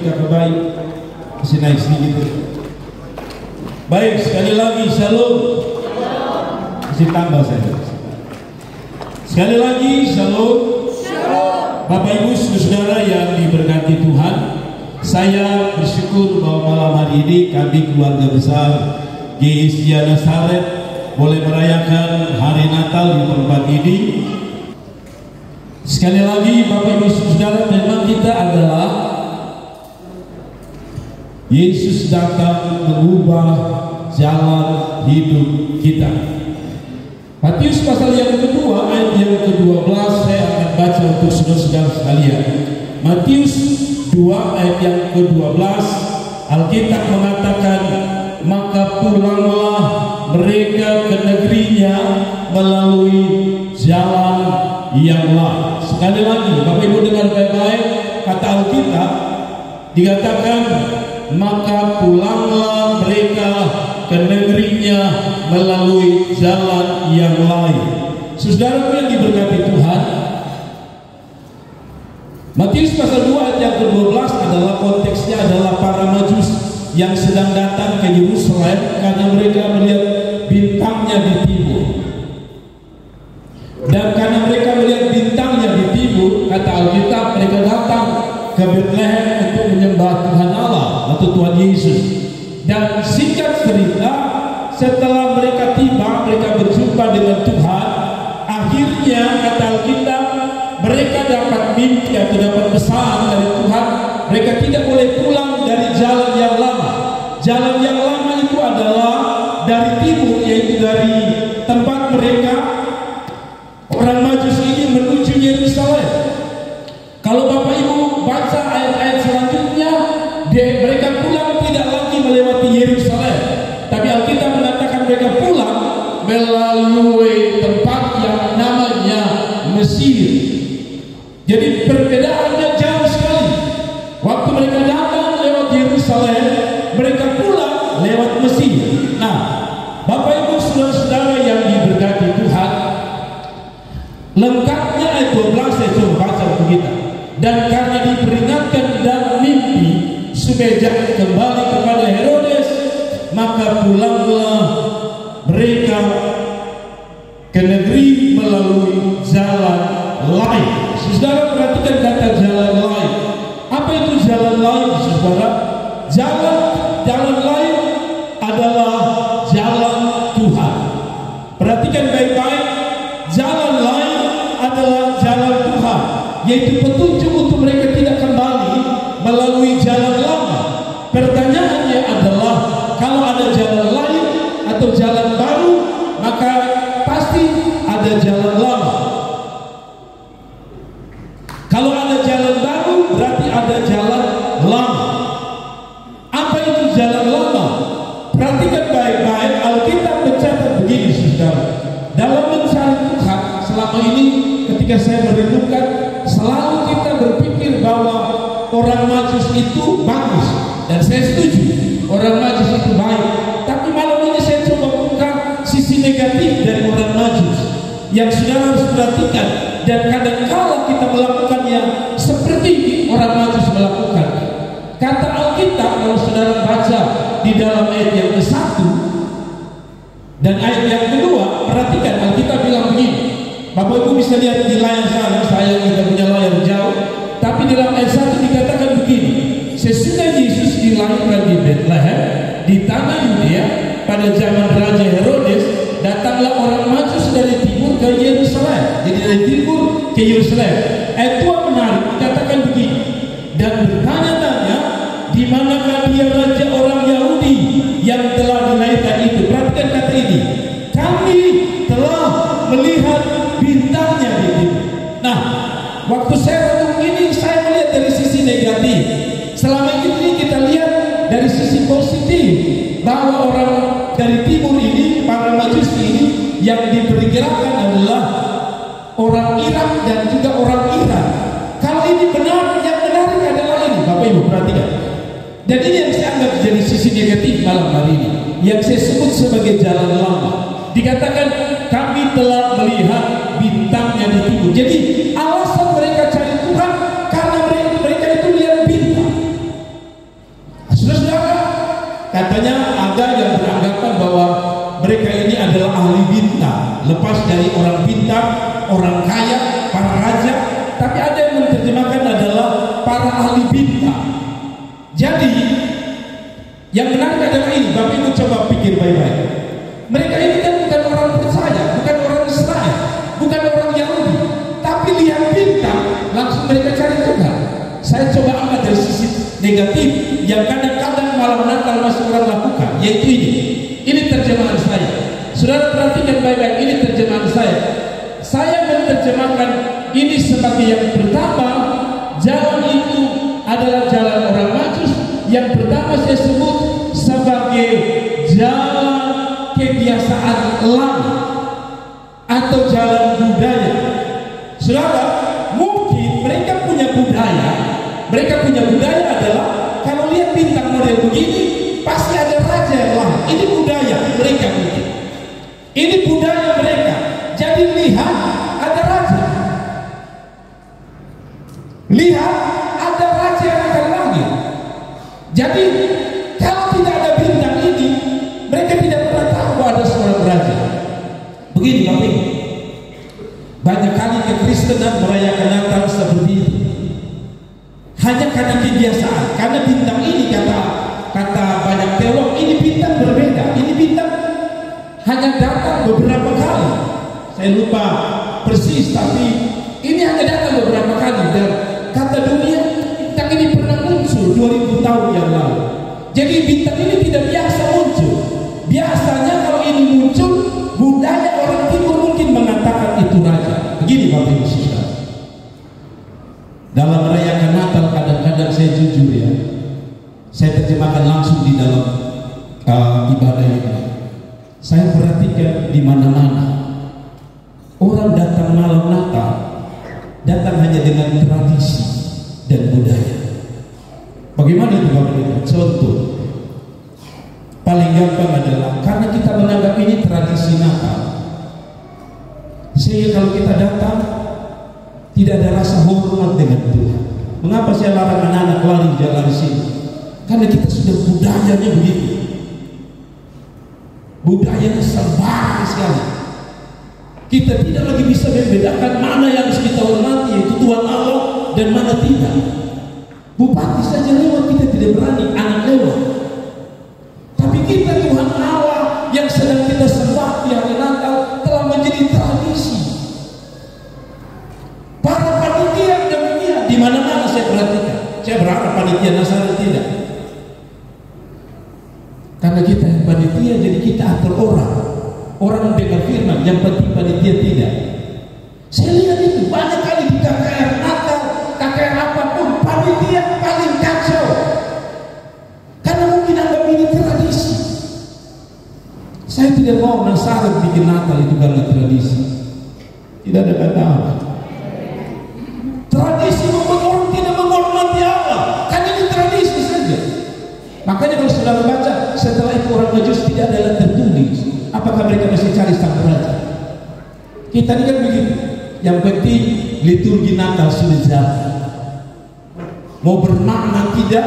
kakak baik. Masih naik sedikit. Baik, sekali lagi shalom. Masih tambah saja. Sekali lagi shalom. Bapak Ibu saudara yang diberkati Tuhan, saya bersyukur bahwa malam hari ini kami keluarga besar GSJ Nazaret boleh merayakan hari Natal di tempat ini. Sekali lagi Bapak Ibu saudara, memang kita adalah Yesus datang mengubah jalan hidup kita. Matius pasal yang kedua ayat yang ke-12 saya akan baca untuk saudara-saudara sekalian. Matius 2 ayat yang ke-12, Alkitab mengatakan, maka pulanglah mereka ke negerinya melalui jalan yang lain. Sekali lagi Bapak Ibu dengar baik-baik, kata Alkitab dikatakan, maka pulanglah mereka ke negerinya melalui jalan yang lain. Saudara yang diberkati Tuhan, Matius pasal 2 ayat yang ke-12 adalah konteksnya adalah para Majus yang sedang datang ke Yerusalem karena mereka melihat bintangnya di timur. Dan karena mereka melihat bintangnya di timur, kata Alkitab, mereka datang ke Bethlehem untuk menyembah Tuhan Allah atau Tuhan Yesus. Dan singkat cerita, setelah mereka tiba, mereka berjumpa dengan Tuhan. Akhirnya kata Alkitab, mereka dapat mimpi atau dapat pesan dari Tuhan. Mereka tidak boleh pulang dari jalan yang lama. Jalan yang lama itu adalah dari timur, yaitu dari tempat mereka orang Majus ini menuju Yerusalem. Kalau Bapak Ibu baca ayat-ayat selanjutnya, mereka pulang tidak lagi melewati Yerusalem, tapi Alkitab mengatakan mereka pulang melalui tempat yang namanya Mesir. Jadi perbedaannya jauh sekali. Waktu mereka datang lewat Yerusalem, mereka pulang lewat Mesir. Nah, Bapak Ibu saudara-saudara yang diberkati Tuhan, lengkapnya ayat 12 saya coba baca untuk kita. Dan karena diperingatkan dalam mimpi supaya jangan kembali kepada Herodes, maka pulanglah mereka ke negeri melalui jalan lain. Saudara perhatikan kata jalan lain. Apa itu jalan lain, saudara? Jalan lain adalah jalan Tuhan. Perhatikan baik-baik. Jalan lain adalah jalan Tuhan, yaitu petunjuk untuk mereka tidak kembali melalui jalan lama. Pertanyaannya adalah, kalau ada jalan lain atau jalan baru, maka pasti ada jalan lama. Kalau ada jalan baru, berarti ada jalan lama. Apa itu jalan lama? Perhatikan baik-baik. Alkitab mencatat begini, saudara. Dalam mencari Tuhan selama ini, ketika saya merenungkan, selalu kita berpikir bahwa orang Majus itu bagus, dan saya setuju orang Majus itu baik. Tapi malam ini saya coba buka sisi negatif dari orang Majus yang saudara harus perhatikan. Dan kadang-kala kita melakukannya seperti orang Majus melakukan. Kata Alkitab, kalau saudara baca di dalam ayat yang ke-1 dan ayat yang kedua, perhatikan Alkitab bilang begini. Bapak Ibu bisa lihat di layar sana, saya tidak punya layar jauh, tapi di dalam ayat 1 dikatakan begini. Sesudah Yesus dilahirkan di Bethlehem di tanah Yudea pada zaman Raja Herodes, datanglah orang Majus dari timur ke Yerusalem. Jadi dari timur ke Yerusalem. Ayat 2 menarik, dikatakan begini. Dan bertanya-tanya, di manakah dia raja orang Yahudi yang telah dilahirkan itu? Perhatikan kata ini. Kami telah melihat bintangnya di timur. Nah, waktu saya renung ini, saya melihat dari sisi negatif. Selama ini kita lihat dari sisi positif, bahwa orang dari timur ini, para Majusi ini, yang diperkirakan adalah orang Irak dan juga orang Iran. Kalau ini benar, yang menarik adalah ini, Bapak Ibu perhatikan. Dan ini yang saya anggap jadi sisi negatif malam hari ini, yang saya sebut sebagai jalan lama. Dikatakan kami telah melihat bintangnya di timur. Jadi alasan mereka cari Tuhan karena mereka itu lihat bintang. adalah ahli bintang, lepas dari orang bintang, orang kaya, para raja, tapi ada yang menerjemahkan adalah para ahli bintang. Jadi yang menarik adalah ini, Bapak Ibu coba pikir baik-baik. Mereka ini kan bukan orang percaya, bukan orang Israel, bukan orang Yahudi, tapi lihat bintang langsung mereka cari Tuhan. Saya coba angkat dari sisi negatif yang kadang-kadang malam Natal masih orang lakukan, yaitu ini. Ini terjemahan saya. Saudara perhatikan baik-baik, ini terjemahan saya. Saya menerjemahkan ini sebagai yang pertama, jalan itu adalah jalan orang Majus. Yang pertama saya sebut sebagai jalan kebiasaan lama atau jalan budaya. Saudara, mungkin mereka punya budaya. Mereka punya budaya adalah kalau lihat bintang model begini pasti ada raja yang lama. Ini budaya mereka mungkin. Ini budaya mereka. Jadi lihat ada raja. Lihat ada raja yang akan lahir. Jadi kalau tidak ada bintang ini, mereka tidak pernah tahu bahwa ada seorang raja. Begini Bapak Ibu, banyak kali kekristenan merayakan Natal seperti itu hanya karena kebiasaan. Karena bintang ini kata banyak teolog, ini bintang berbeda. Ini bintang hanya datang beberapa kali. Saya lupa persis, tapi ini hanya datang beberapa kali. Dan kata dunia, bintang ini pernah muncul 2000 tahun yang lalu. Jadi bintang ini tidak biasa muncul. Biasanya kalau ini muncul, budaya orang timur mungkin mengatakan itu raja. Begini Bapak Ibu Saudara, dalam merayakan Natal kadang-kadang saya jujur ya, saya terjemahkan langsung di dalam ibadah ini. Saya perhatikan di mana-mana orang datang malam Natal, datang hanya dengan tradisi dan budaya. Bagaimana itu Bapak Ibu? Contoh paling gampang adalah karena kita menganggap ini tradisi Natal, sehingga kalau kita datang tidak ada rasa hormat dengan Tuhan. Mengapa saya larang anak-anak lari jalan di sini? Karena kita sudah budayanya begitu. Budayanya serba sekali. Kita tidak lagi bisa membedakan mana yang harus kita hormati, yaitu Tuhan Allah, dan mana tidak. Bupati saja lewat kita tidak berani, anak lewat. Tapi kita Tuhan Allah yang sedang kita sembah di hari Natal telah menjadi tradisi. Para panitia demikian di mana-mana saya perhatikan. Saya berharap panitia Nasaret tidak. Karena kita yang panitia, jadi kita atur orang. Orang dengar firman, yang penting panitia tidak. Saya lihat itu banyak kali di KKR Natal, KKR apapun, panitia paling kacau. Karena mungkin anggap ini tradisi. Saya tidak mau Nasaret bikin Natal itu karena tradisi. Tidak ada kata apa. Tradisi membuat orang tidak menghormati Allah. Kan ini tradisi saja. Makanya kalau saudara baca, setelah itu orang Majus tidak ada yang tertulis. Apakah mereka masih cari sang raja? Kita ini kan begitu. Yang penting liturgi Natal sudah jalan. Mau bermakna tidak,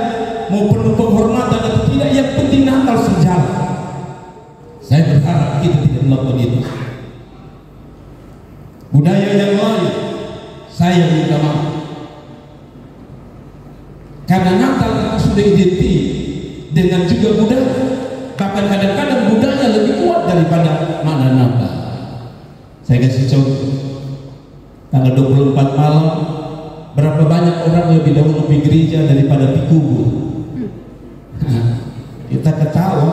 mau penuh penghormatan atau tidak, yang penting Natal sejalan. Saya berharap kita tidak melakukan itu. Budaya yang lain, saya minta maaf. Karena Natal itu sudah identik dengan juga budaya. Bahkan kadang-kadang budaya lebih kuat daripada makna Natal. Saya kasih contoh. Tanggal 24 malam, berapa banyak orang lebih dahulu pergi gereja daripada di kubur. Kita ketawa,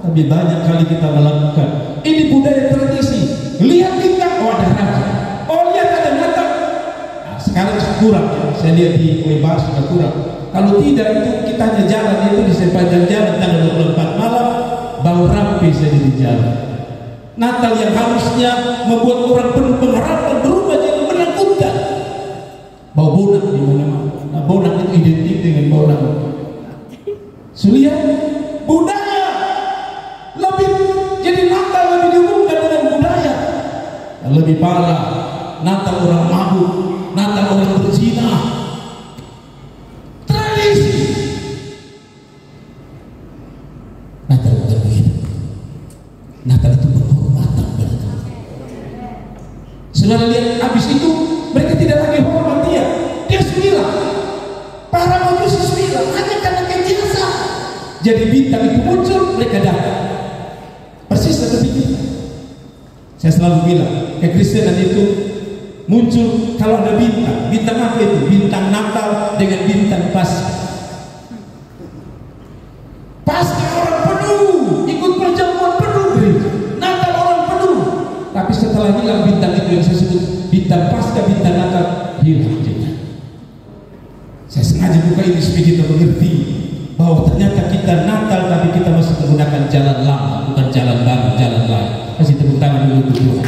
tapi banyak kali kita melakukan. Ini budaya tradisi. Lihat kita, oh ada raja. Oh lihat ada Natal. Nah, sekarang kurang ya. Saya lihat di Lebar sudah kurang. Kalau tidak itu kita hanya jalan itu di sepanjang jalan tanggal 24 malam bau rapi saja di jalan. Natal yang harusnya membuat orang penuh pengharapan berubah jadi menakutkan. Bau bonak di mana-mana. Nah, bonak itu identik dengan bonak. Sulia budaya lebih, jadi Natal lebih dihubungkan dengan budaya. Dan lebih parah, Natal orang mabuk, Natal orang berzina. Tradisi. Natal bukan begitu. Natal itu berhormat. Jadi bintang itu muncul, mereka datang. Persis seperti kita. Saya selalu bilang, kekristenan itu muncul kalau ada bintang. Bintang apa itu? Bintang Natal dengan bintang Paskah. Paskah orang penuh, ikut perjamuan penuh gereja. Natal orang penuh. Tapi setelah hilang bintang itu yang saya sebut bintang Paskah, bintang Natal, hilang juga. Saya sengaja buka ini supaya kita mengerti bahwa ternyata kita Natal tapi kita masih menggunakan jalan lama, bukan jalan baru, jalan lain. Kasih tepuk tangan dulu untuk Tuhan.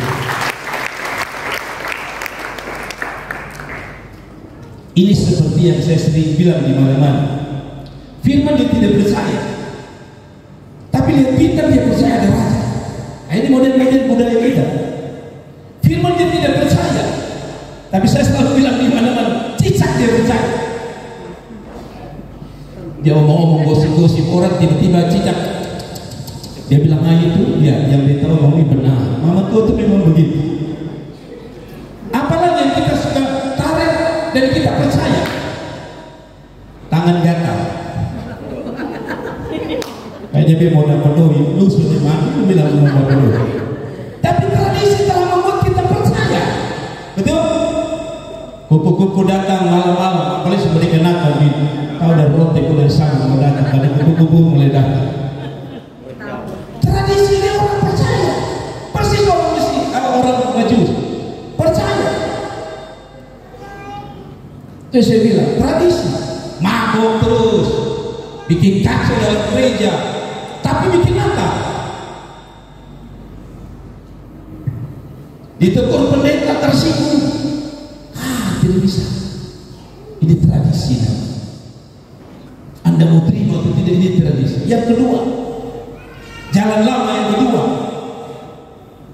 Ini seperti yang saya sering bilang di mana-mana. Firman dia tidak percaya, tapi lihat bintang dia percaya ada raja. Nah, ini model-model budaya kita. Firman dia tidak percaya, tapi saya selalu bilang di mana-mana, cicak dia percaya. Dia omong-omong gosip-gosip orang, tiba-tiba cicak. Dia bilang, itu ya yang dia tahu ini benar. Mama tua itu memang begitu. Apalagi yang kita suka tarik dan kita percaya. Tangan gatal. Kayaknya dia mau dapat doi, lu sudah mati, lu bilang mau dapat doi. Tapi tradisi telah membuat kita percaya. Betul? Kupu-kupu datang malam-malam, apalagi seperti Natal ini. Kau udah roti, kau dari sana mau datang, tadi kupu-kupu mulai datang. Tradisi ini orang percaya. Persis orang Majus percaya. Terus saya bilang, tradisi mabuk terus, bikin kacau dalam gereja, tapi bikin Natal. Ditegur pendeta tersinggung. Tidak bisa. Ini tradisi. Anda mau terima atau tidak, ini tradisi. Yang kedua, jalan lama yang kedua.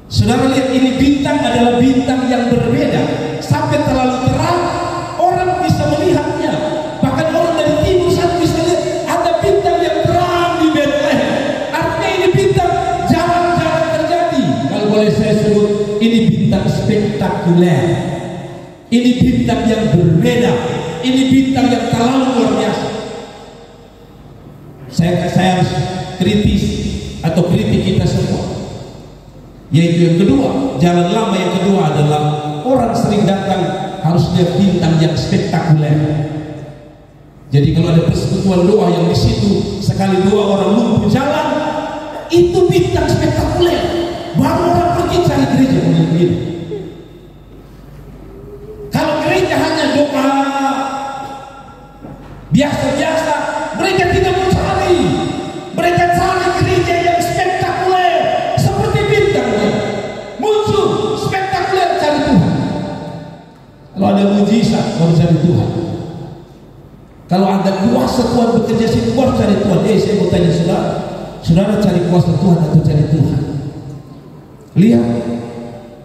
Saudara lihat, ini bintang adalah bintang yang berbeda. Sampai terlalu terang, orang bisa melihatnya. Bahkan orang dari timur sana bisa lihat ada bintang yang terang di Bethlehem. Artinya ini bintang jarang-jarang terjadi. Kalau boleh saya sebut, ini bintang spektakuler. Ini bintang yang berbeda. Ini bintang yang terlalu luar biasa. Saya harus kritis atau kritik kita semua. Yaitu yang kedua, jalan lama yang kedua adalah orang sering datang harus lihat bintang yang spektakuler. Jadi kalau ada persekutuan doa yang di situ sekali dua orang lumpuh jalan, itu bintang spektakuler. Baru orang pergi cari gereja begini. Kalau gereja hanya doa biasa-biasa, mereka tidak mencari. Mereka cari gereja yang spektakuler, seperti bintang muncul spektakuler, cari Tuhan. Kalau ada mujizat, baru cari Tuhan. Kalau ada kuasa Tuhan bekerja sini, baru cari Tuhan. Saya mau tanya saudara cari kuasa Tuhan atau cari Tuhan? Lihat,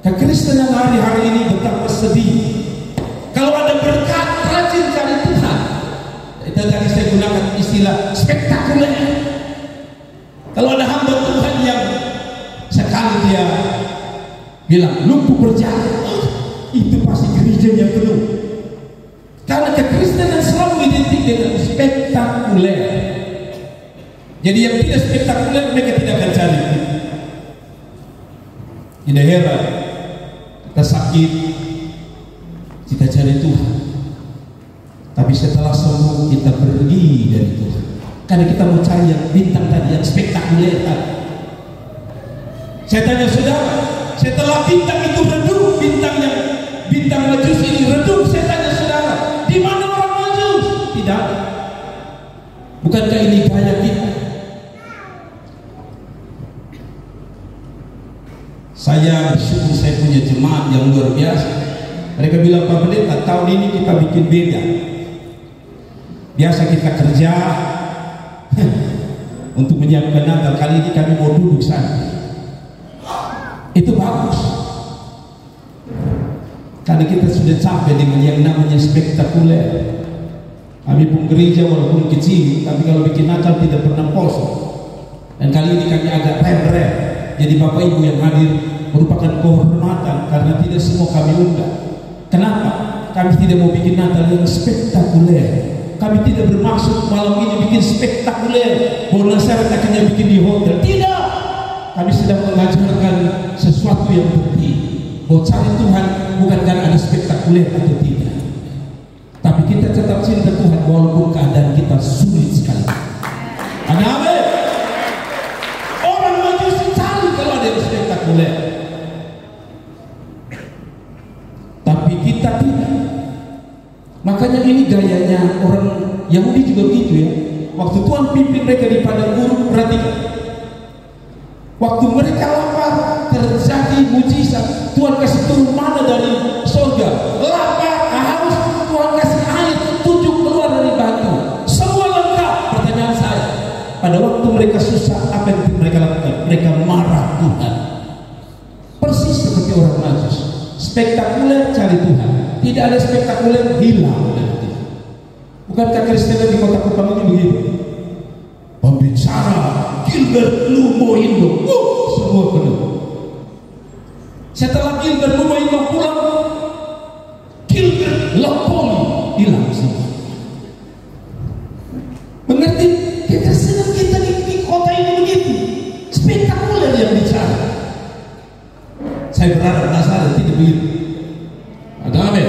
kekristenan hari-hari ini betapa sedih. Kalau ada berkat, rajin cari Tuhan. Itu tadi saya gunakan istilah spektakuler. Kalau ada hamba Tuhan yang sekali dia bilang lumpuh berjalan, itu pasti gerejanya penuh. Karena kekristenan selalu identik dengan spektakuler. Jadi yang tidak spektakuler mereka tidak akan cari. Tidak heran kita sakit, kita cari Tuhan. Tapi setelah sembuh kita pergi dari Tuhan. Karena kita mau cari yang bintang tadi, yang spektakuler tadi. Saya tanya saudara, setelah bintang itu redup, bintang Majus ini redup, saya tanya saudara, di mana orang Majus? Tidak. Bukankah ini gaya kita? Saya bersyukur saya punya jemaat yang luar biasa. Mereka bilang, Pak Pendeta, tahun ini kita bikin beda. Biasa kita kerja untuk menyiapkan Natal, kali ini kami mau duduk sana. Itu bagus. Karena kita sudah capek dengan yang namanya spektakuler. Kami pun gereja walaupun kecil, tapi kalau bikin Natal tidak pernah kosong. Dan kali ini kami agak rem-rem. Jadi Bapak Ibu yang hadir merupakan kehormatan karena tidak semua kami undang. Kenapa? Kami tidak mau bikin Natal yang spektakuler. Kami tidak bermaksud malam ini bikin spektakuler, bahwa nasihat akhirnya bikin di hotel. Tidak. Kami sedang mengajarkan sesuatu yang penting, bahwa cari Tuhan bukan karena ada spektakuler atau tidak, tapi kita tetap cinta Tuhan walaupun keadaan kita sulit sekali. Amin. Orang maju sekali kalau ada yang spektakuler, tapi kita tidak. Makanya ini gayanya orang Yahudi juga begitu ya. Waktu Tuhan pimpin mereka di padang gurun, perhatikan. Waktu mereka lapar, terjadi mujizat. Tuhan kasih turun mana dari surga. Lapar, haus, Tuhan kasih air, tunjuk keluar dari batu. Semua lengkap. Pertanyaan saya, pada waktu mereka susah, apa yang mereka lakukan? Mereka marah Tuhan. Persis seperti orang Majus. Spektakuler cari Tuhan, tidak ada spektakuler hilang dari Tuhan. Bukankah Kristen di kota Kupang ini begitu? Pembicara Gilbert Lumoindo, semua penuh. Setelah Gilbert Lumoindo pulang, Gilbert Lepoli hilang semua. Mengerti? Kita senang kita di kota ini begitu, spektakuler yang bicara. Saya berharap Nazaret tidak begitu. Ada amin.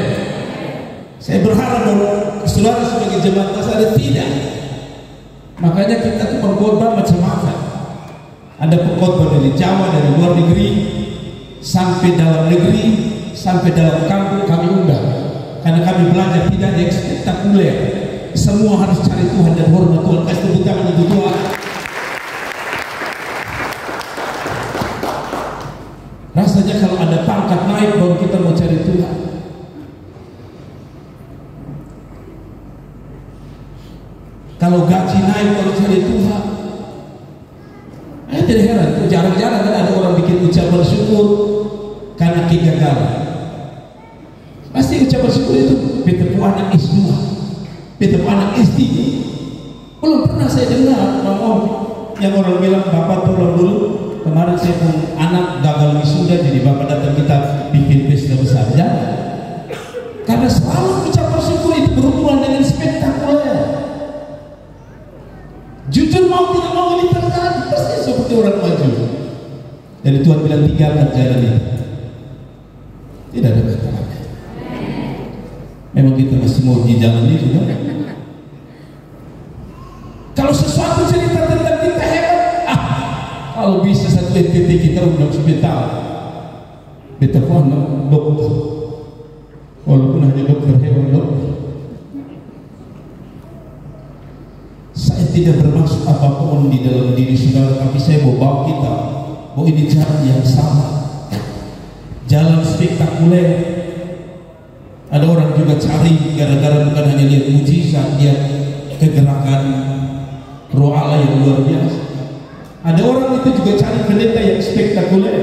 Saya berharap bahwa saudara sebagai jemaat Nazaret tidak. Makanya kita tuh pengkhotbah macam-macam. Ada pengkhotbah dari Jawa, dari luar negeri, sampai dalam negeri, sampai dalam kampung kami undang. Karena kami belajar tidak ada yang spektakuler. Semua harus cari Tuhan dan hormat Tuhan. Kasih tepuk tangan untuk Tuhan. Rasanya kalau ada pangkat naik baru kita mau cari Tuhan. Kalau gaji naik baru cari Tuhan. Tidak heran, jarang-jarang kan ada orang bikin ucapan syukur karena kegagalan. Pasti ucapan syukur itu beta anak S2, beta anak S3. Belum pernah saya dengar yang orang bilang, Bapak tolong dulu, kemarin saya pun anak gagal wisuda, jadi Bapak datang kita bikin pesta besar. Jangan. Karena selalu ucapan syukur itu berhubungan dengan spektakuler. Jujur mau tidak mau ini terjadi, pasti seperti orang maju. Jadi Tuhan bilang tinggalkan jalan itu. Tidak ada kata-kata. Memang kita masih mau di jalan itu kan? Kalau sesuatu cerita tentang kita hebat, kalau bisa satu NTT kita undang hospital, beta pun dokter, walaupun hanya dokter hewan dokter. Saya tidak bermaksud apapun di dalam diri saudara, tapi saya mau bawa kita bahwa ini jalan yang sama, jalan spektakuler. Ada orang juga cari gara-gara bukan hanya lihat mujizat, lihat kegerakan Roh Allah yang luar biasa. Ada orang itu juga cari pendeta yang spektakuler,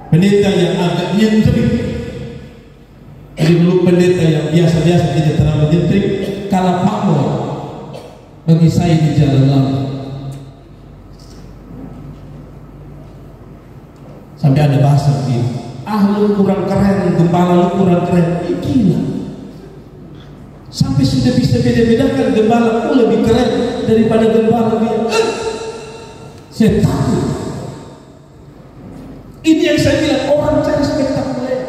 pendeta yang agak nyentrik. Jadi dulu pendeta yang biasa-biasa tidak terlalu nyentrik, kalah pamor. Bagi saya di jalan lama. Sampai ada bahasa begini, lu kurang keren, gembala lu kurang keren. Gila. Sampai sudah bisa beda-bedakan gembala ku lebih keren daripada gembala dia. Saya takut. Ini yang saya bilang, orang cari spektakuler.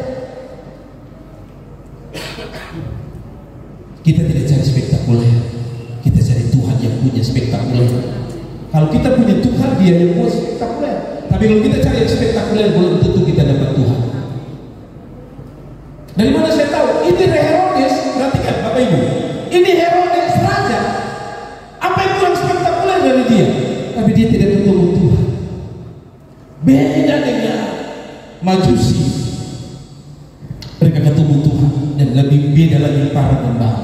Kita tidak cari spektakuler, kita cari Tuhan yang punya spektakuler. Kalau kita punya Tuhan, dia yang buat spektakuler. Tapi kalau kita cari yang spektakuler, belum tentu kita dapat Tuhan. Dari mana saya tahu? Ini Herodes, perhatikan Bapak Ibu. Ini Herodes raja. Apa yang kurang spektakuler dari dia? Tapi dia tidak ketemu Tuhan. Beda dengan Majusi. Mereka ketemu Tuhan, dan lebih beda lagi para gembala.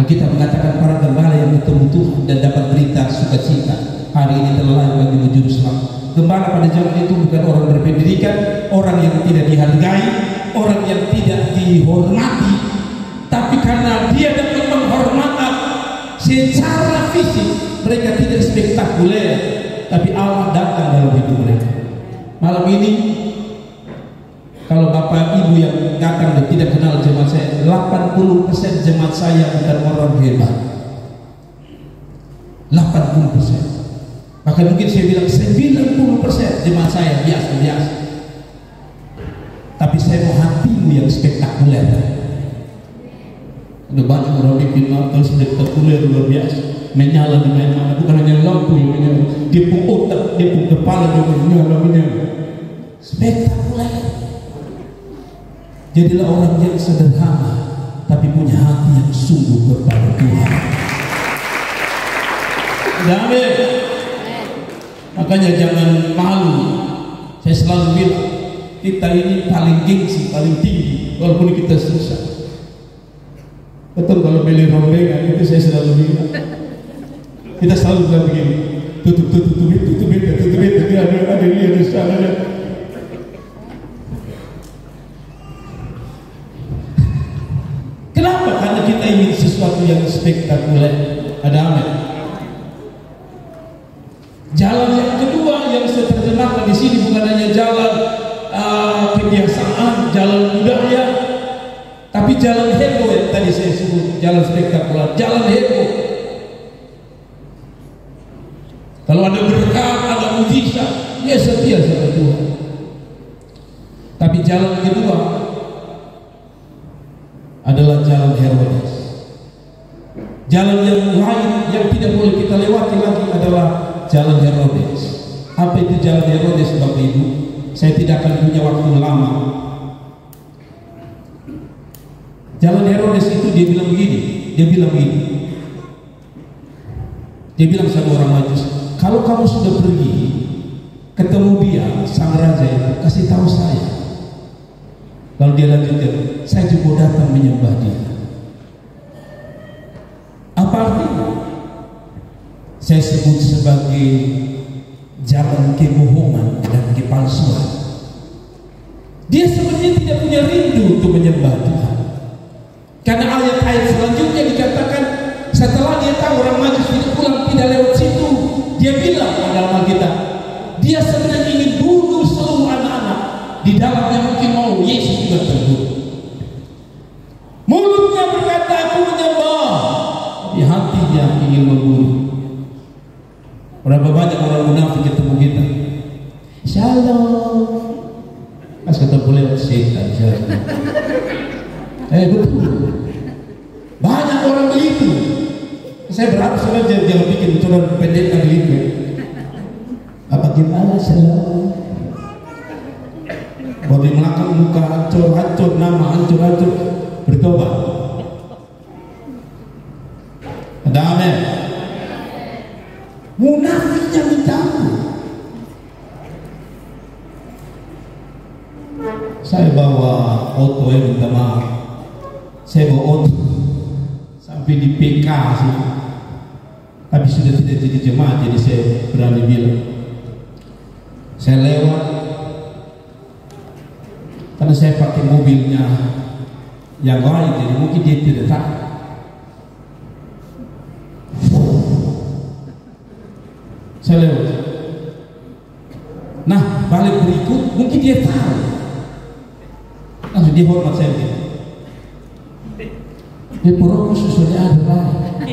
Kita mengatakan para gembala yang ketemu Tuhan dan dapat berita sukacita, hari ini telah lahir bagi juru selamat. Gembala pada zaman itu bukan orang berpendidikan, orang yang tidak dihargai, orang yang tidak dihormati, tapi karena dia dapat penghormatan secara fisik, mereka tidak spektakuler, tapi Allah datang dalam hidup mereka. Malam ini Kalau bapak ibu yang datang dan tidak kenal jemaat saya, 80% jemaat saya bukan orang hebat. 80%. Bahkan mungkin saya bilang 90% jemaat saya biasa-biasa. Tapi saya mau hatimu yang spektakuler. Ada banyak orang bikin natal spektakuler luar biasa, menyala di mana-mana, bukan hanya lampu yang menyala, dia pun otak, dia pun kepala juga menyala. Spektakuler. Jadilah orang yang sederhana, tapi punya hati yang sungguh kepada Tuhan. Amin. Makanya jangan malu. Saya selalu bilang, kita ini paling gengsi, paling tinggi, walaupun kita susah. Betul, kalau beli rombengan itu saya selalu bilang, kita selalu bilang begini, tutup itu, ada lihat di sana. Kenapa? Karena kita ingin sesuatu yang spektakuler. Ada amin. Jalan yang kedua yang saya terjemahkan di sini bukan hanya jalan kebiasaan, jalan budaya, tapi jalan heboh yang tadi saya sebut, jalan spektakuler, jalan heboh. Kalau ada berkat, ada mujizat, dia setia sama Tuhan. Tapi jalan kedua adalah jalan Herodes. Jalan yang lain yang tidak boleh kita lewati lagi adalah jalan Herodes. Apa itu jalan Herodes, Bapak Ibu? Saya tidak akan punya waktu lama. Jalan Herodes itu dia bilang begini. Dia bilang sama orang Majus, kalau kamu sudah pergi ketemu dia, sang raja itu, kasih tahu saya. Lalu dia lanjutkan, saya juga datang menyembah dia. Apa artinya? Saya sebut sebagai jalan kebohongan dan kepalsuan. Dia sebenarnya tidak punya rindu untuk menyembah Tuhan. Karena ayat-ayat selanjutnya dikatakan, setelah dia tahu orang Majus tidak pulang, tidak lewat situ, dia bilang dalam Alkitab, dia sebenarnya ingin bunuh seluruh anak-anak. Di dalamnya mungkin mau Yesus juga terbunuh. Mulutnya berkata aku menyembah, di hatinya ingin membunuh. Berapa banyak orang munafik ketemu kita, Shalom, pas ketemu lewat setan. Betul, banyak orang begitu. Saya berharap saudara jangan bikin saudara pendeta begitu. Apa gimana Shalom? Kalau di belakang muka hancur, nama hancur, bertobat. Ada amin. Munafiknya minta ampun. Saya bawa auto yang minta maaf. Saya bawa auto sampai di PK sih. Tapi sudah tidak jadi jemaat, jadi saya berani bilang. Saya lewat, karena saya pakai mobilnya yang lain, jadi mungkin dia tidak tahu. Saya lewat. Nah, balik berikut mungkin dia tahu. Langsung dia hormat saya. Dia perokok susunya ada lagi.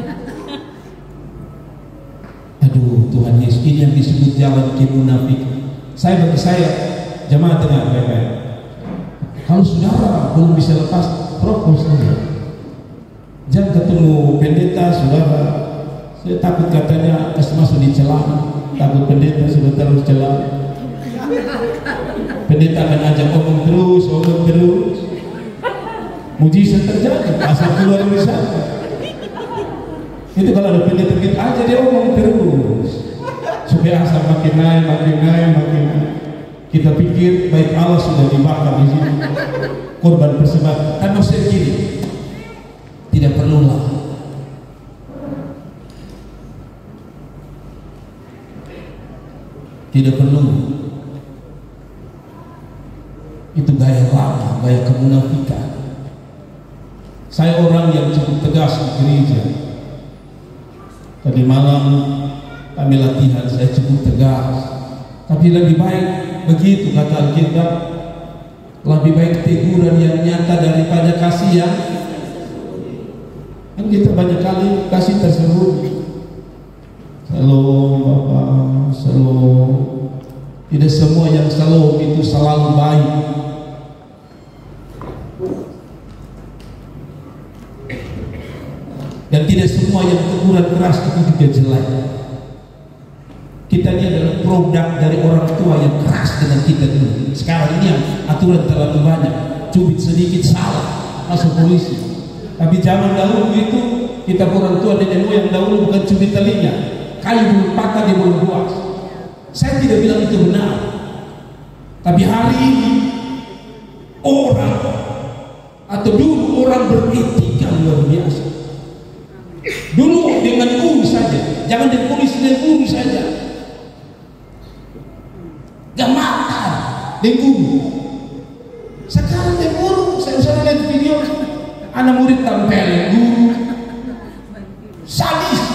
Aduh, Tuhan Yesus, ini yang disebut jalan kemunafikan. Bagi saya, jemaat dengar baik-baik. Kalau saudara belum bisa lepas rokok saja, jangan ketemu pendeta saudara. Saya takut katanya masuk di celana, takut pendeta sudah terus celana. Pendeta akan ajak omong terus, mujizat terjadi, asal keluar dari sana. Itu kalau ada pendeta kita aja dia omong terus, supaya asal makin naik. Kita pikir baik Allah sudah dibakar di sini, korban persembahan. Kan maksudnya gini, tidak perlulah. Tidak perlu. Itu gaya lama, gaya kemunafikan. Saya orang yang cukup tegas di gereja. Tadi malam kami latihan, saya cukup tegas. Tapi lebih baik begitu kata Alkitab. Lebih baik teguran yang nyata daripada kasih yang kan kita banyak kali kasih tersebut. Shalom Bapak, shalom. Tidak semua yang shalom itu selalu baik. Dan tidak semua yang teguran keras itu juga jelek. Kita ini adalah produk dari orang tua yang keras dengan kita dulu. Sekarang ini yang aturan terlalu banyak, cubit sedikit salah masuk polisi. Tapi zaman dahulu itu kita orang tua nenek moyang dahulu bukan cubit telinga, kayu belum patah dia belum buas. Saya tidak bilang itu benar, tapi hari ini orang atau dulu orang beretika luar biasa. Dulu dengan guru saja, jangan dengan polisi, dengan guru saja. Gak makan dengan guru. Sekarang dengan guru, saya lihat video anak murid tampil guru sadis.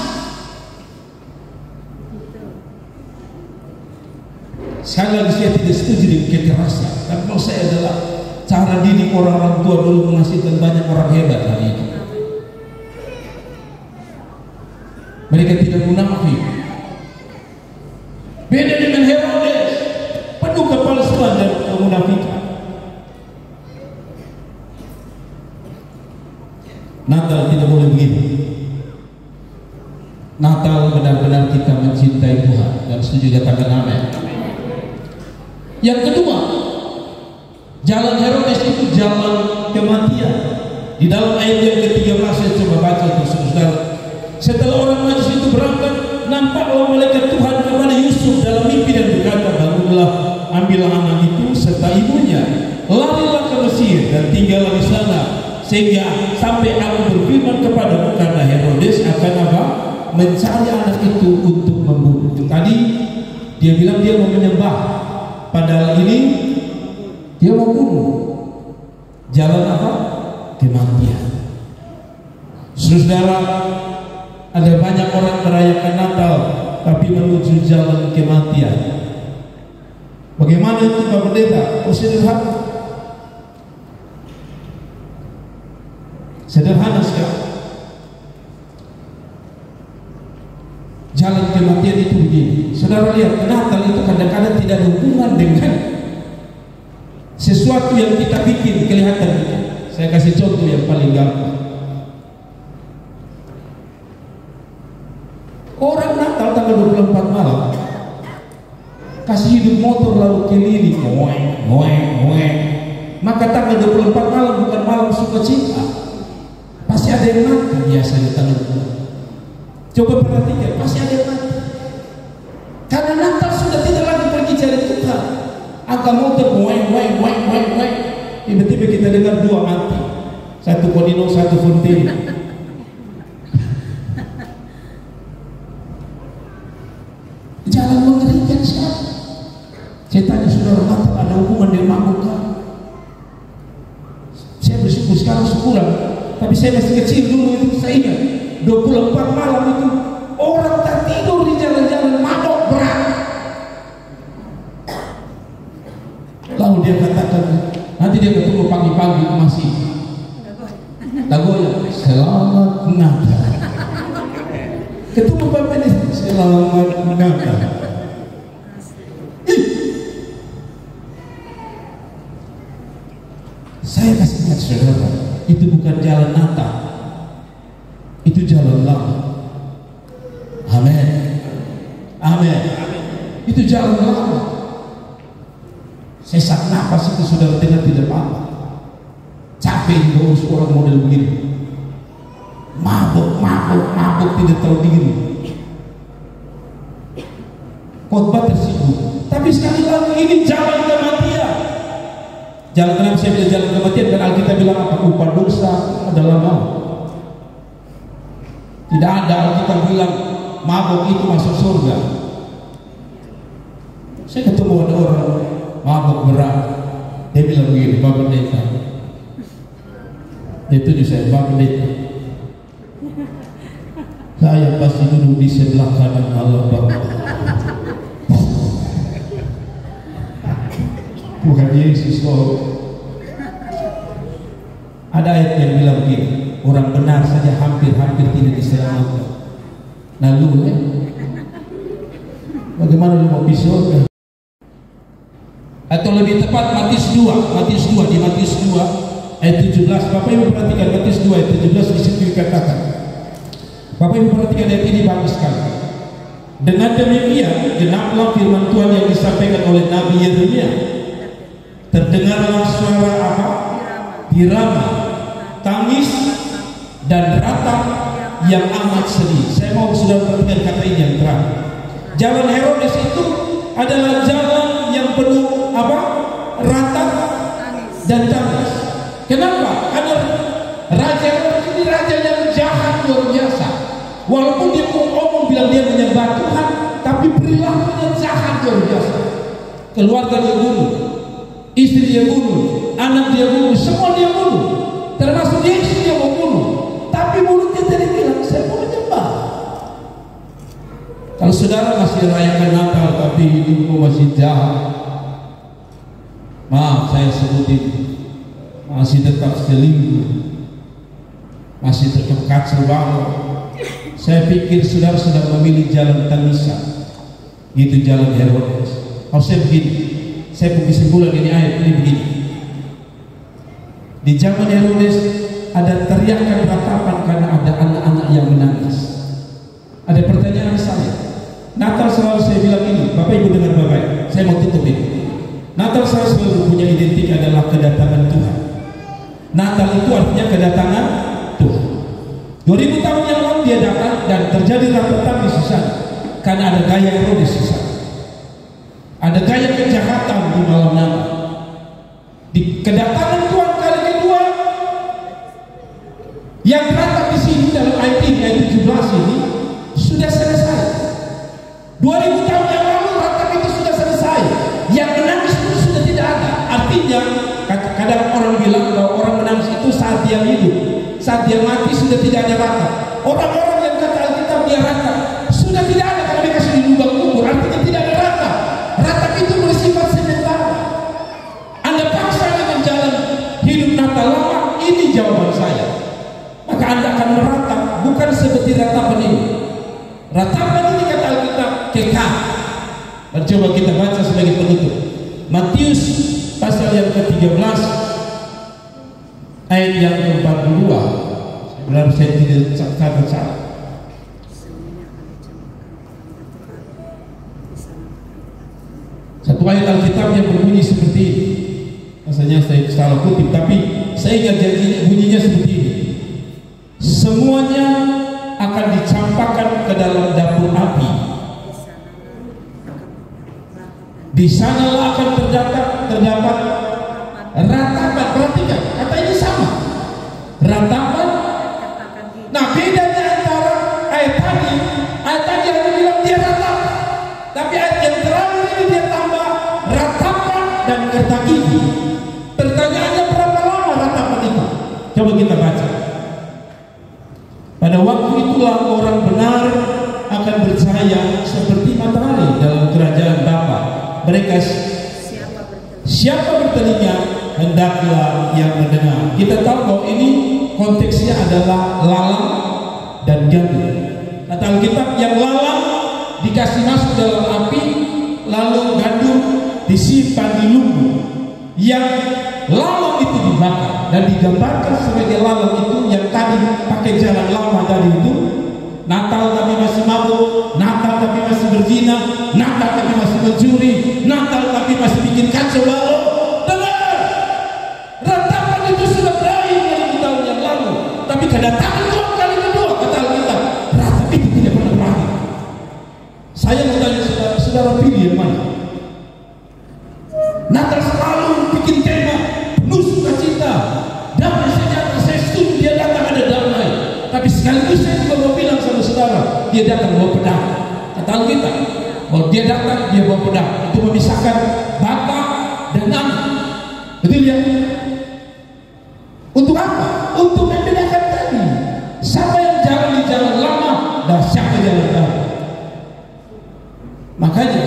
Sekali lagi saya tidak setuju dengan kekerasan. Tapi kalau saya adalah cara didik orang-orang tua dulu menghasilkan banyak orang hebat hari ini. Mereka tidak munafik. Beda dengan Herodes, penuh kepalsuan dan kemunafikan. Natal tidak boleh begitu. Natal benar-benar kita mencintai Tuhan. Dan setuju katakan amin. Yang kedua, jalan Herodes itu jalan kematian. Di dalam ayat yang ke-13 saya coba baca untuk saudara. Setelah orang Majus itu berangkat, nampaklah malaikat Tuhan kepada Yusuf dalam mimpi dan berkata, bangunlah, ambillah anak itu serta ibunya, larilah ke Mesir dan tinggallah di sana, sehingga sampai aku berfirman kepadamu, karena Herodes akan apa? Mencari anak itu untuk membunuh. Tadi dia bilang dia mau menyembah, padahal ini dia mau bunuh. Jalan apa? Kematian. Saudara, ada banyak orang merayakan Natal tapi menuju jalan kematian. Bagaimana itu Pak Pendeta? Oh, sederhana. Sederhana sekali. Jalan kematian itu begini. Saudara lihat, Natal itu kadang-kadang tidak ada hubungan dengan sesuatu yang kita bikin kelihatan. Saya kasih contoh yang paling gampang. Orang Natal tanggal 24 malam kasih hidup motor lalu keliling, ngoeng. Maka tanggal 24 malam bukan malam sukacita. Pasti ada yang mati biasanya tanggal 24. Coba perhatikan, pasti ada yang mati. Karena Natal sudah tidak lagi pergi cari Tuhan. Angka motor ngoeng. Tiba-tiba kita dengar dua mati. Satu Kodino, satu Fontini. Jalan mengerikan sekali. Saya tanya saudara, Natal ada hubungan dengan mabuk kan? Saya bersyukur sekarang syukuran. Tapi saya masih kecil dulu itu saya ingat 24 malam itu orang tak tidur di jalan-jalan mabuk berat. Lalu dia katakan, nanti dia ketemu pagi-pagi masih Dagoya, selamat Natal. Ketemu Bapak ini, selamat Natal. Saya kasih ingat saudara, itu bukan jalan Natal, itu jalan lama. Amin. Itu jalan lama. Sesak nafas itu saudara dengar tidak apa-apa. Capek ngurus orang model begini. Mabuk tidak tahu diri. Khotbah tersinggung. Tapi sekali lagi ini jalan kematian. Jalan, kenapa saya bilang jalan kematian? Karena Alkitab bilang apa? Upah dosa adalah maut. Tidak ada Alkitab bilang mabuk itu masuk surga. Saya ketemu ada orang mabuk berat. Dia bilang begini, Pak Pendeta. Dia tuju saya, Pak Pendeta, saya pasti duduk di sebelah kanan Allah Bapa. Bukan Yesus, oh. Ada ayat yang bilang begini, orang benar saja hampir-hampir tidak diselamatkan. Nah lu bagaimana lu mau pisau? Atau lebih tepat Matius 2 di Matius 2 ayat 17. Bapak Ibu perhatikan Matius 2 ayat 17 di situ dikatakan. Bapak Ibu perhatikan ayat ini bagus sekali. Dengan demikian genaplah firman Tuhan yang disampaikan oleh Nabi Yeremia. Terdengarlah suara apa? Irama, tangis dan ratap yang amat sedih. Saya mau sudah perhatikan kata ini yang terakhir. Jalan Herodes itu adalah jalan yang penuh apa? Ratap dan tangis. Kenapa? Karena Raja Herodes ini raja yang jahat luar biasa. Walaupun dia ngomong bilang dia menyembah Tuhan, tapi perilakunya jahat luar biasa. Keluarga dia bunuh, istri dia bunuh, anak dia bunuh, semua dia bunuh, termasuk Yesus dia mau bunuh. Tapi mulutnya tadi bilang saya mau menyembah. Kalau saudara masih rayakan Natal tapi hidupmu masih jahat, maaf saya sebutin, masih tetap selingkuh, masih tetap kacau balau, saya pikir saudara sudah memilih jalan tangisan, itu jalan Herodes. Harusnya begini, saya punya kesimpulan ini ayat ini begini. Di zaman Herodes ada teriakan ratapan karena ada anak-anak yang menangis. Ada pertanyaan saya. Natal selalu saya bilang ini, Bapak Ibu dengar baik-baik. Saya mau tutup ini. Natal saya selalu punya identik adalah kedatangan Tuhan. Natal itu artinya kedatangan Tuhan. 2000 tahun yang lalu dia datang dan terjadi ratapan di sana karena ada gaya Herodes di sana. Ada gaya kejahatan di malam Natal. Di kedatangan Tuhan kali kedua yang ratap di sini dalam ayat ini, ayat 17 ini sudah selesai. 2000 tahun yang lalu ratap itu sudah selesai. Yang menangis itu sudah tidak ada. Artinya kadang orang bilang bahwa orang menangis itu saat dia hidup, saat dia mati sudah tidak ada ratap. Orang-orang yang kata Alkitab dia ratap sudah tidak ada karena mereka sudah di lubang kubur. Artinya tidak ada ratap. Ratap itu bersifat sementara. Anda paksa dengan jalan hidup Natal lama, ini jawaban saya. Maka Anda akan meratap, bukan seperti ratapan ini. Ratapan ini kata Alkitab kekal. Dan coba kita baca sebagai penutup. Matius pasal yang ke-13 ayat yang ke-42. Benar saya tidak catat salah. Satu ayat Alkitab yang berbunyi seperti ini. Rasanya saya salah kutip, tapi saya ingat janji bunyinya seperti ini. Semuanya akan dicampakkan ke dalam dapur api. Di sanalah akan terdapat ratapan. Perhatikan, kata ini sama. Ratapan. Nah, bedanya antara ayat tadi hanya bilang dia ratap, tapi ayat yang terakhir ini dia tambah ratapan dan kata gigi. Pertanyaannya berapa lama ratapan itu? Coba kita baca. Pada waktu itulah orang benar akan bercahaya seperti matahari dalam kerajaan Bapa. Mereka siapa bertelinga hendaklah yang mendengar. Kita tahu bahwa ini konteksnya adalah lalang dan gandum. Kata Alkitab yang lalang dikasih masuk dalam api, lalu gandum disimpan di lumbung. Yang lalang itu dibakar dan digambarkan sebagai lalang itu yang tadi pakai jalan lama tadi itu. Natal tapi masih mabuk, Natal tapi masih berzina, Natal tapi masih mencuri, Natal tapi masih bikin kacau balau. Dengar, ratapan itu sudah berakhir 2000 tahun yang lalu. Tapi kedatangan Tuhan kali kedua kata Alkitab, ratap itu tidak pernah berakhir. Saya mau tanya saudara pilih yang mana? Natal selalu bikin tema penuh sukacita, damai sejahtera. Saya setuju dia datang ada damai. Tapi sekaligus saya juga mau bilang sama saudara, dia datang bawa pedang. Kata Alkitab, kalau dia datang dia bawa pedang untuk memisahkan bapa dan anak. Betul ya? Untuk apa? Untuk membedakan tadi. Siapa yang jalan di jalan lama dan siapa yang jalan baru. Makanya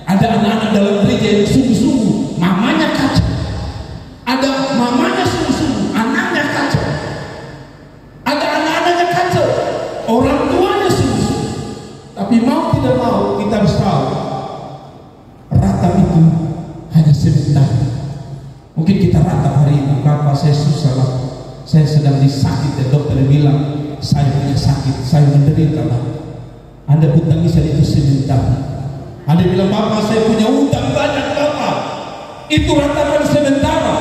ada anak-anak dalam gereja yang sungguh-sungguh mamanya kacau. Ada mamanya sungguh-sungguh, anaknya kacau. saya sedang disakit dan dokter bilang saya punya sakit, saya menderita. Anda tangisan itu sementara. Anda bilang, Bapak saya punya utang banyak Bapak, itu ratapan sementara.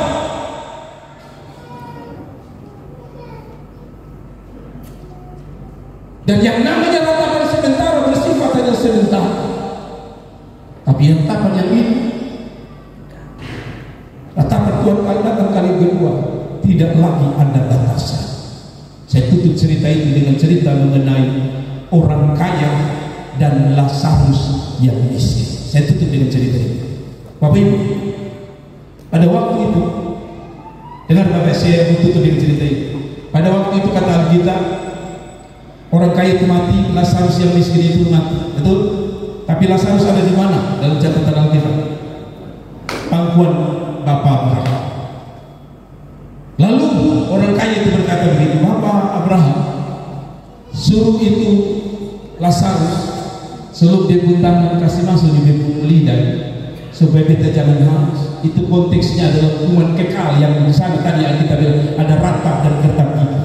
Dan yang namanya ratapan sementara bersifat hanya sementara. Tapi yang ratapan yang ini, ratapan Tuhan kali datang kali kedua, tidak lagi ada batasan. Saya tutup cerita itu dengan cerita mengenai orang kaya dan Lazarus yang miskin. Saya tutup dengan cerita itu. Bapak Ibu, pada waktu itu, dengar Bapak, saya tutup dengan cerita itu. Pada waktu itu kata Alkitab, orang kaya itu mati, Lazarus yang miskin itu mati. Betul? Tapi Lazarus ada di mana dalam catatan Alkitab? Pangkuan Bapak Abraham. Lalu orang kaya itu berkata begitu, Bapak Abraham, suruh itu Lazarus sebelum dia tangan kasih masuk di lidah supaya kita jangan haus. Itu konteksnya adalah hukuman kekal yang di sana tadi kita bilang ada ratap dan ketakitan.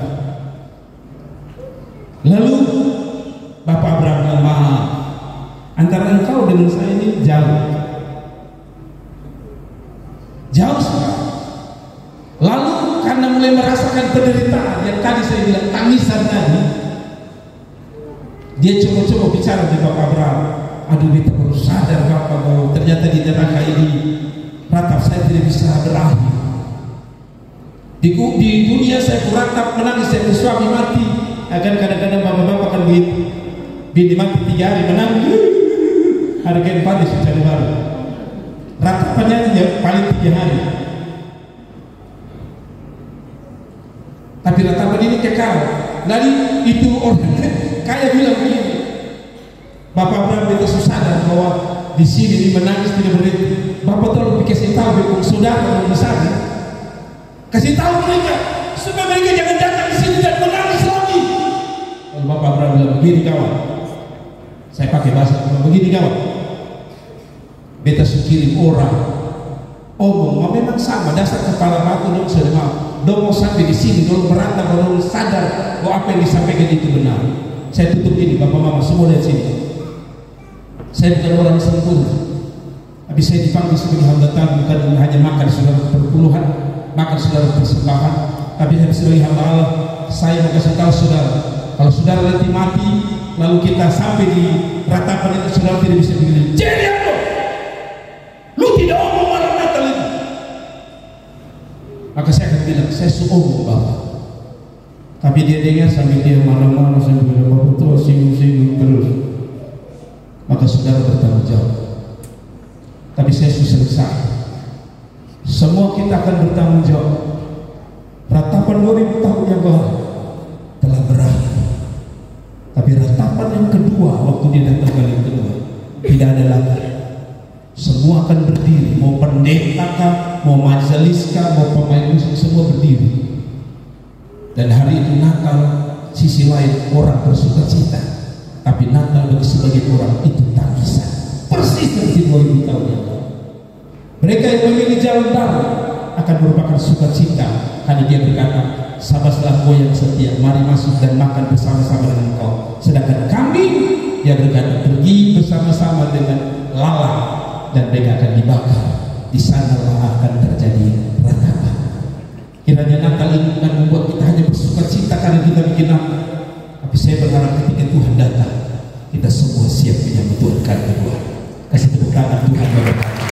Lalu Bapak Abraham, maaf, antara engkau dengan saya ini jauh sekali. Lalu karena mulai merasakan penderitaan yang tadi saya bilang tangisan tadi, dia coba-coba bicara dengan Bapak Abraham. Aduh, kita perlu sadar Bapak bahwa ternyata di neraka ini ratap saya tidak bisa berakhir. Di dunia saya beratap menangis, saya suami mati. Akan kadang-kadang bapak-bapak kan begitu, bini mati 3 hari menangis, hari keempat disucari baru. Ratapannya paling 3 hari. Tapi ratapan ini kekal. Lalu itu orang kaya bilang begini, Bapak Abraham itu sadar bahwa di sini menangis tidak berhenti. Bapak tolong kasih tahu ke saudara di sana, kasih tahu mereka supaya mereka jangan datang di sini dan menangis lagi. Lalu Bapak Abraham bilang, begini kawan, saya pakai bahasa begini kawan, beta kirim orang omong, memang sama dasar kepala batu dong semua. Dong mau sampai di sini, dong merantau, dong sadar bahwa apa yang disampaikan itu benar. Saya tutup ini, Bapak Mama semua lihat sini. Saya bukan orang sempurna, tapi saya dipanggil sebagai hamba Tuhan bukan hanya makan saudara perpuluhan, makan saudara persembahan, tapi saya sebagai hamba Allah. Saya mau kasih tahu saudara, kalau saudara nanti mati, lalu kita sampai di ratapan itu, saudara tidak bisa begini. Jadi apa? Lu tidak omong malam Natal itu. Maka saya akan bilang, saya omong Bapak. Tapi dia dengar sambil dia malam-malam sambil Bapak tua singgung-singgung terus. Maka saudara bertanggung jawab. Tapi saya selesai. Semua kita akan bertanggung jawab. Ratapan 2000 tahun yang lalu telah berakhir. Tapi ratapan yang kedua, waktu dia datang kali kedua, tidak ada lagi. Semua akan berdiri, mau pendeta kah, mau majelis kah, mau pemain musik, semua berdiri. Dan hari itu Natal, sisi lain orang bersuka cita, tapi Natal bagi sebagian orang itu tangisan. Persis seperti 2000 tahun yang lalu. Mereka yang memilih jalan baru akan merupakan sukacita, karena dia berkata, sabarlah kau yang setia, mari masuk dan makan bersama-sama dengan engkau. Sedangkan kami, dia berkata, pergi bersama-sama dengan lalat dan mereka akan dibakar. Di sanalah akan terjadi ratapan. Kiranya Natal ini bukan membuat kita hanya bersukacita karena kita bikin Natal, tapi saya berharap ketika Tuhan datang, kita semua siap menyambut Tuhan kali kedua. Kasih tepuk tangan Tuhan.